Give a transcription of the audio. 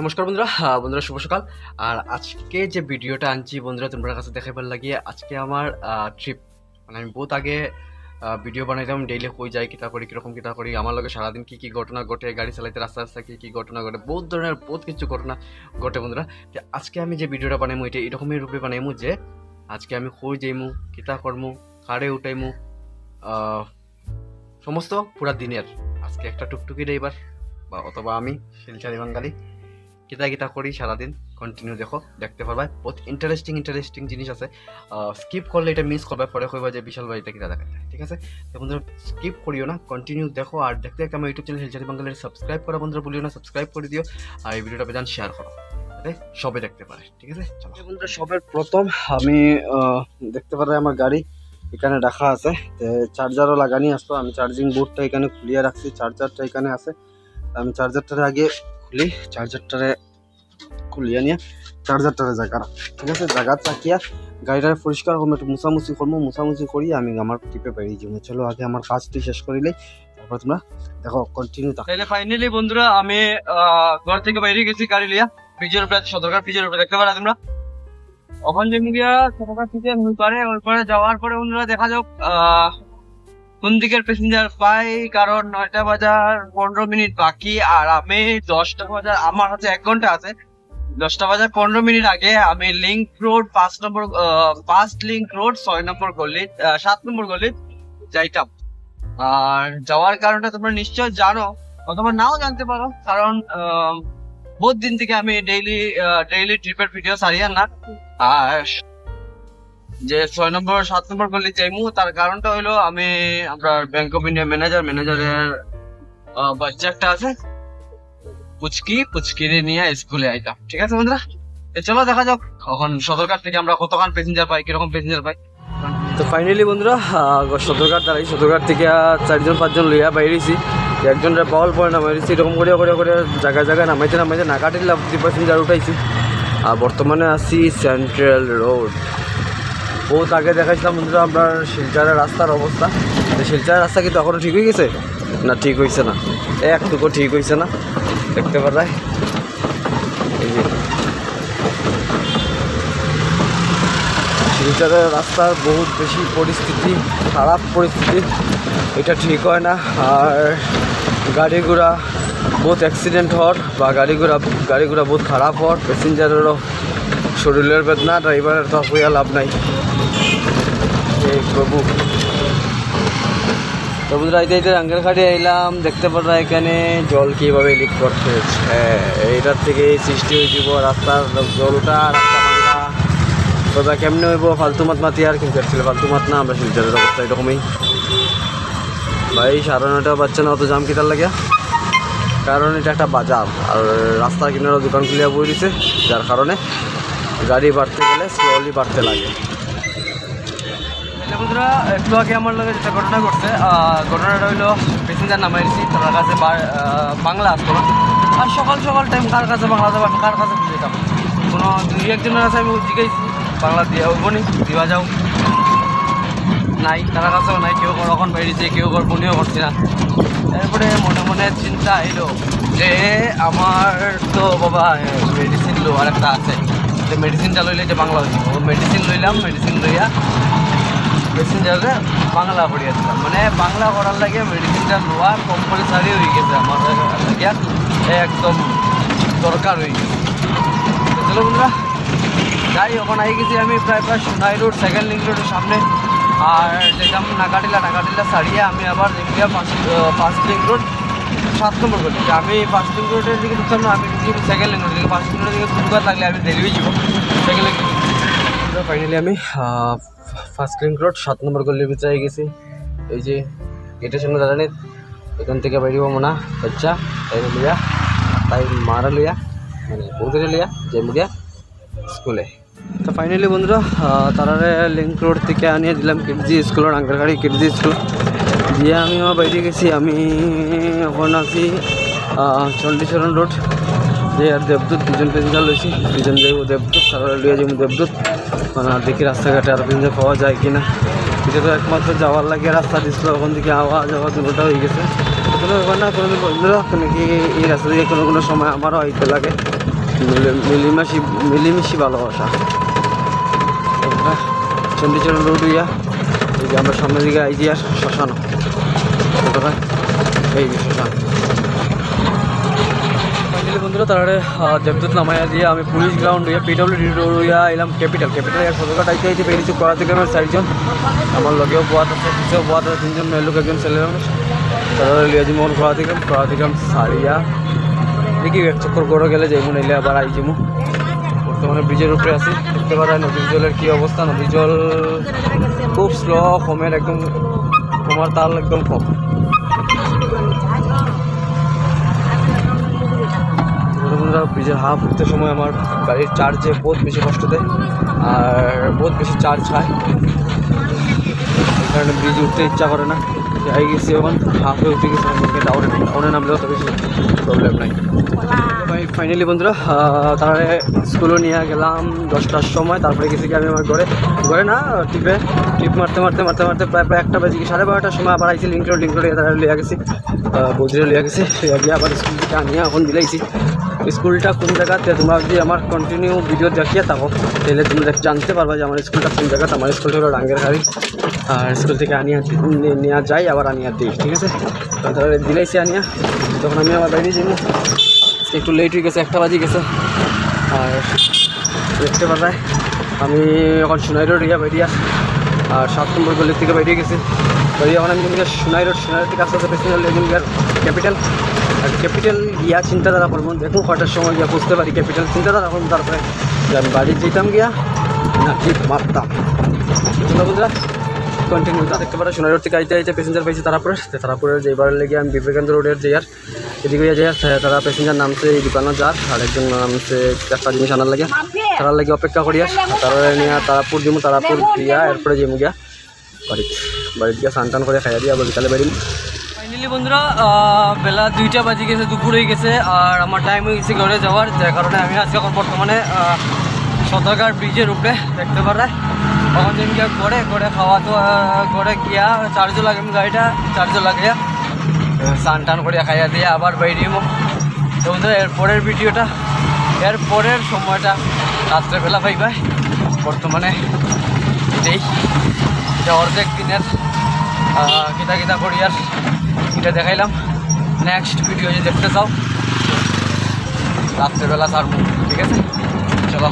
নমস্কার বন্ধুরা বন্ধুরা শুভ সকাল। আর আজকে যে ভিডিওটা আনছি বন্ধুরা তোমরা কাছে দেখাইবার লাগিয়ে আজকে আমার ট্রিপ মানে আমি বহুত আগে ভিডিও বানাইতাম ডেইলি কই যাই কিতা করি কীরকম কিতা করি আমার লগে সারাদিন কী কী ঘটনা ঘটে গাড়ি চালাইতে রাস্তা রাস্তা কী কী ঘটনা ঘটে বহুত ধরনের বহুত কিছু ঘটনা ঘটে বন্ধুরা। তো আজকে আমি যে ভিডিওটা বানাইমু এটা এরকমই রূপে বানাইমু যে আজকে আমি কই যাইমু কিতা করমু কারে উঠাইমু সমস্ত পুরা দিনের আজকে একটা টুকটুকি ড্রাইভার বা অথবা আমি শিলচারি বাঙালি কিতা কিতা করি সারাদিন কন্টিনিউ দেখতে পারবা। বহুত ইন্টারেস্টিং জিনিস আছে, স্কিপ করলে এটা মিস করবে, পরে কইবা যে বিশাল ভাই এটা কিতা দেখায়। ঠিক আছে, তো বন্ধুরা স্কিপ করিও না, কন্টিনিউ দেখো। আর দেখতে দেখতে আমার ইউটিউব চ্যানেল শিলচারি বাঙালির সাবস্ক্রাইব করা বন্ধুরা ভুলিও না, সাবস্ক্রাইব করে দিও আর এই ভিডিওটা বেজান শেয়ার করো যাতে সবাই দেখতে পারে। ঠিক আছে চলো বন্ধুরা, সবের প্রথম আমি দেখতে পারে আমার গাড়ি এখানে রাখা আছে, চার্জারও লাগানি আসতো। আমি চার্জিং বোর্ডটা এখানে খুলিয়ে রাখছি, চার্জারটা এখানে আছে। আমি চার্জারটারে আগে খুলি, চার্জারটারে খুলিয়ে নিয়ে চার্জারটারে জায়গা, ঠিক আছে, জায়গা চাকিয়া গাড়িটারে পরিষ্কার করবো, একটু মুছামুছি করবো, মুছামুছি করি আমি আমার ট্রিপে বেরিয়ে যাবো। চলো আগে আমার কাজটি শেষ করিলেই তারপর তোমরা দেখো কন্টিনিউ। তাহলে ফাইনালি বন্ধুরা আমি ঘর থেকে বাইরে গেছি গাড়ি লিয়া, ফ্রিজের উপরে সদরকার ফ্রিজের উপরে দেখতে পারা তোমরা। ওখান থেকে গিয়া সদরকার ফ্রিজে ওই পরে যাওয়ার পরে বন্ধুরা দেখা যাক কোন দিকের প্যাসেঞ্জার পাই, কারণ 9টা বাজার 15 মিনিট বাকি আর আমি 10টা বাজার, আমার হাতে 1 ঘন্টা আছে। 10টা বাজার 15 মিনিট আগে আমি লিংক রোড 5 লিংক রোড 6 নম্বর গলি 7 নম্বর গলি যাইতাম। আর যাওয়ার কারণটা তোমরা নিশ্চয় জানো অথবা নাও জানতে পারো, কারণ বহুত দিন থেকে আমি ডেইলি ট্রিপের ভিডিও ছাড়িয়া না। আর যে 6 নম্বর 7 নম্বর গলি যাইমু তার কারণটা হইলো আমি আপনার ব্যাংক অফ ইন্ডিয়া ম্যানেজারের বাচ্চা একটা আছে পুচকিরে নিয়ে স্কুলে আইতাম। ঠিক আছে বন্ধুরা, চলো দেখা যাক এখন সদরঘাট থেকে আমরা কতক্ষণ প্যাসেঞ্জার পাই, কিরকম প্যাসেঞ্জার পাই। তো ফাইনালি বন্ধুরা সদরঘাট দাঁড়াই, সদরঘাট থেকে 4জন-5জন লইয়া বাইরেছি, একজনের পাওয়াল পরে নামাইছি, এরকম করে জায়গায় নামাইতে নাকাটিলা প্যাসেঞ্জার উঠাইছি। আর বর্তমানে আছি সেন্ট্রাল রোড। বহুত আগে দেখাইছিলাম বন্ধুরা আপনার শিলচরের রাস্তার অবস্থা। শিলচরের রাস্তা কিন্তু এখনও ঠিক হয়ে গেছে না? ঠিক হয়েছে না, একটুকু ঠিক হয়েছে না, দেখতে পারায়। এই যে শিলচরের রাস্তার বহুত বেশি খারাপ পরিস্থিতি, এটা ঠিক হয় না। আর গাড়ি ঘোড়া বহুত অ্যাক্সিডেন্ট হওয়ার বা গাড়ি ঘোড়া বহুত খারাপ হওয়ার, প্যাসেঞ্জারেরও শরীরের বেদনা, ড্রাইভারের তো হইয়া লাভ নাই। প্রভু, তো বন্ধুরা এইটা রাঙ্গের ঘাটে আইলাম, দেখতে পারা এখানে জল কীভাবে লিক করছে। এইটার থেকে সৃষ্টি হয়ে যাব রাস্তার জলটা, রাস্তা ভাঙা তবে কেমনে হইব ফালতু মাতি আর কিন্তু ছিল ফালতু মাত না। আমরা শিলচরের অবস্থা এরকমই ভাই, 9:30 বাচ্চা না অত জাম কিতার লাগে, কারণ এটা একটা বাজার আর রাস্তার কিনারে দোকান খুলিয়া বই দিছে, যার কারণে গাড়ি বাড়তে গেলে স্লোলি বাড়তে লাগে। বন্ধুরা একটু আগে আমার লগে যেটা ঘটনা ঘটছে, ঘটনাটা হইলো প্যাসেঞ্জার নামাইছি, তার কাছে বাংলা আসতো না। আর সকাল টাইম কার কাছে বাংলা যাবো, কার কাছে বুঝেতাম, কোনো 2-1জনের কাছে আমি জিজ্ঞাসি বাংলা দিয়ে বনি দিবা যাও, নাই, তার কাছেও নাই, কেউ কখন বেরিয়েছে, কেউ বনিও করছি না। এরপরে মনে চিন্তা এলো যে আমার তো বাবা মেডিসিন লো আর একটা আছে, যে মেডিসিনটা লইলে যে বাংলা হয়েছে, মেডিসিন লইলাম, মেডিসিন লইয়া প্যাসেঞ্জারে বাংলা পড়িয়া দিলাম। মানে বাংলা করার লাগে মেডিসিনটা লোয়া কম্পালসারি হয়ে গেছে আমার লাগিয়া, একদম দরকার হয়ে গেছে। চলো বন্ধুরা যাই, ওখানে আই গেছি আমি প্রায় সোনাই রোড 2nd লিঙ্ক রোডের সামনে। আর যেতাম নাকাটিলা ছাড়িয়ে আমি আবার দেখলাম 5 লিঙ্ক রোড 7 নম্বর গলি। আমি 5 লিঙ্ক রোডের দিকে ঢুকতাম না, আমি ঢুকি 2nd লিঙ্ক রোডের দিকে। 5 লিঙ্ক রোডের দিকে ঢুকার লাগলে আমি দেরি হয়ে যাব 2nd লিঙ্ক রোড। ফাইনালি আমি 1st লিঙ্ক রোড 7 নম্বর গলির ভিতরে গেছি। এই যে গেটের সামনে দাঁড়ানি, এখান থেকে বেরিয়ে মনে বাচ্চা তাই মারা লিয়া মানে বৌদের লিয়া যে স্কুলে। তো ফাইনালি বন্ধুরা তারারে লিঙ্ক রোড থেকে আনিয়ে দিলাম কিডজি স্কুলের, আঙ্কের গাড়ি কিডজি স্কুল দিয়ে আমি আমার বাইরে গেছি। আমি এখন আছি চণ্ডীচরণ রোড যে আর দেবদূত, 2জন প্যাসেঞ্জার লইছি, 2জন যাইব দেবদূত, তারা লিয়ে যাবো দেবদূত। মানে দেখি রাস্তাঘাটে আর প্যাসেঞ্জার পাওয়া যায় কিনা, এটা তো একমাত্র যাওয়ার লাগে রাস্তা দিচ্ছিল, ওখান থেকে যাওয়া দুটোটা হয়ে গেছে। কোনো ব্যাপার না, কোনো বন্ধুরা নাকি এই রাস্তা থেকে কোনো সময় আমারও আইতে লাগে, মিলিমিশি ভালোবাসা। চণ্ডীচরণ রোড হইয়া এই যে আমরা সামনের দিকে আইজি আর শ্মশান, এই যে শ্মশান। ফাইনালি বন্ধুরা তারা দেবদূত নামাইয়া দিয়ে আমি পুলিশ গ্রাউন্ড হইয়া পিডব্লিউডি রোড হইয়া এলাম ক্যাপিটাল আর সদরঘাট আইতে আইতে পেরেছি করাতিগ্রামের 4জন। আমার লগেও বোয়াত আছে, পিছেও বোয়াত আছে, 3জন মেয়ে লোক, 1জন ছেলে মানুষ। তারা লিয়াজি মোহন করাতিগ্রাম সারিয়া দেখি এক চক্কর গড়ে গেলে যাইমু, নাইলে আবার আইজিমু। বর্তমানে ব্রিজের উপরে আছি, দেখতে পারেন নদীর জলের কী অবস্থা। নদীর জল খুব স্লো কমের, একদম কমার তাল একদম কম। ব্রিজের হাফ উঠতে সময় আমার গাড়ির চার্জে বহুত বেশি কষ্ট দেয় আর বহুত বেশি চার্জ হয়, এই কারণে ব্রিজ উঠতে ইচ্ছা করে না। যাই গেছি এখন হাফে উঠে গেছি, আমাকে ডাউনে নামলেও তো বেশি প্রবলেম নাই। ভাই ফাইনালি বন্ধুরা তারা স্কুলে নিয়ে গেলাম 10টার সময়। তারপরে গেছি কি আমি আমার ঘরে না ট্রিপ মারতে প্রায় 1টা বাজে, 12:30টার সময় আবার আইসি লিঙ্ক রোড তারা লিয়া গেছি, বৌদিরা লিয়া গেছি। গিয়ে আবার স্কুল থেকে আনিয়ে এখন দিলাইছি। স্কুলটা কোন জায়গাতে তোমরা যদি আমার কন্টিনিউ ভিডিও দেখিয়ে থাকো তাহলে তোমরা জানতে পারবা যে আমার স্কুলটা কোন জায়গাতে। আমার স্কুলটা হলো রাঙ্গেরহাড়ি, আর স্কুল থেকে নেওয়া যাই আবার আনিয়া দিই, ঠিক আছে। তারা দিলাইছি আনিয়া, তখন আমি আমার বাইরে যাবো। একটু লেট হয়ে গেছে, 1টা বাজে গেছে। আর দেখতে পারায় আমি এখন সোনাই রোড ইয়া বাইরিয়া আর 7 নম্বর গলির থেকে বাইরে গেছি। বাইরে এখন আমি সোনাই রোড থেকে আস্তে আস্তে পেছনে ক্যাপিটাল। আর ক্যাপিটাল গিয়া চিন্তাধারা করবো, দেখুন কটার সময় গিয়া বুঝতে পারি ক্যাপিটাল চিন্তাধারা করবো। তারপরে আমি বাড়ি যেতাম গিয়া না ঠিক মারতাম। বন্ধুরা কন্টিনিউ দেখতে পারে সোনাই রোড থেকে আইতে প্যাসেঞ্জার পাইছি তারাপুরের যে এবার লেগে আমি বিবেকানন্দ রোডের যে এদিকে যাই। তারা প্যাসেঞ্জার নামছে এই দোকানে যার, আর একজন নামছে একটা জিনিস আনার লাগে। তারার লাগে অপেক্ষা করিয়া তারা নিয়ে তারাপুর দিয়া এরপরে যে গিয়া বাড়িতে গিয়া স্নান টান করে খাইয়া দিয়া আবার বিকালে বেরিয়ে। ফাইনালি বন্ধুরা বেলা 2টা বাজে গেছে, দুপুর হয়ে গেছে আর আমার টাইম হয়ে গেছে ঘরে যাওয়ার। যার কারণে আমি আজকে এখন বর্তমানে সদরঘাট ব্রিজের উপরে দেখতে পারে। তখন যেন গিয়া ঘরে খাওয়া তো ঘরে গিয়া চার্জও লাগে, গাড়িটা চার্জও লাগিয়া স্নান টান করিয়া খাইয়া দিয়ে আবার বাইরে। তো বন্ধুরা এরপরের সময়টা রাত্রেবেলা পাইবা। বর্তমানে এটাই অর্ধেক দিনের কিতা করিয়ার এটা দেখাইলাম। নেক্সট ভিডিও যদি দেখতে চাও রাত্রেবেলা ছাড়বো, ঠিক আছে। চলো।